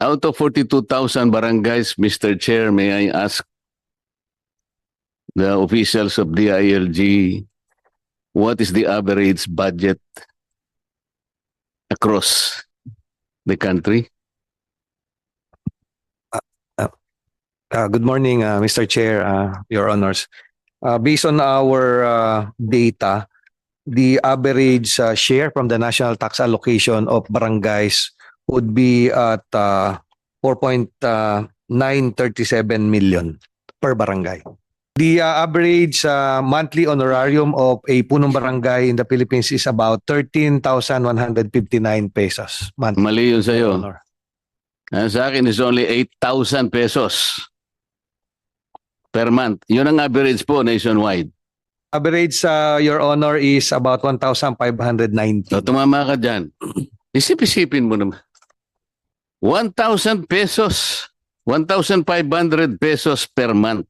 Out of 42,000 barangays, Mr. Chair, may I ask the officials of DILG, what is the average budget across the country? Good morning, Mr. Chair, Your Honors. Based on our data, the average share from the national tax allocation of barangays would be at 4.937 million per barangay. The average monthly honorarium of a punong barangay in the Philippines is about 13,159 pesos monthly. Mali yun Your sa'yo. Honor. Sa akin is only 8,000 pesos per month. Yun ang average po nationwide. Average, Your Honor, is about 1,590. So, tumama ka dyan. Isip-isipin mo naman. 1,000 pesos, 1,500 pesos per month.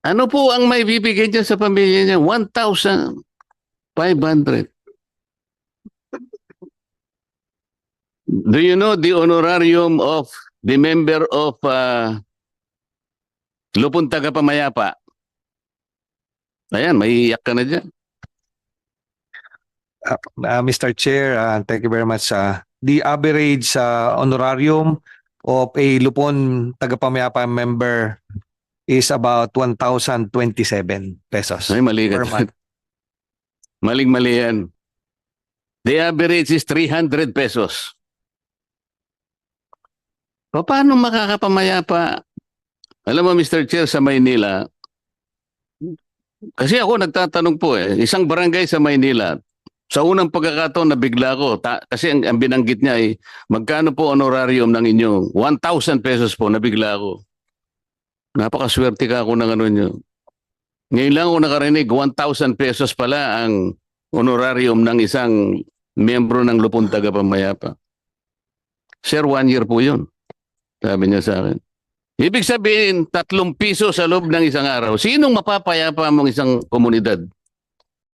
Ano po ang may bibigay dyan sa pamilya niya? 1,500. Do you know the honorarium of the member of Lupon Tagapamayapa? Ayan, maiiyak ka na dyan. Mr. Chair, thank you very much. The average honorarium of a Lupon Tagapamayapa member is about 1,027 pesos Ay, mali ka. per month. Maling-mali yan. The average is 300 pesos. Paano makakapamayapa? Alam mo, Mr. Chair, sa Maynila, kasi ako nagtatanong po isang barangay sa Maynila, sa unang pagkakataon nabigla ko, kasi ang binanggit niya ay, magkano po honorarium ng inyong 1,000 pesos po, nabigla ako. Napakaswerte ka ako ng ano nyo. Ngayon lang ako nakarinig, 1,000 pesos pala ang honorarium ng isang miyembro ng Lupon Tagapamayapa. Sir, 1 year po yun. Sabi niya sa akin. Ibig sabihin, 3 piso sa loob ng isang araw. Sinong mapapayapa mong isang komunidad?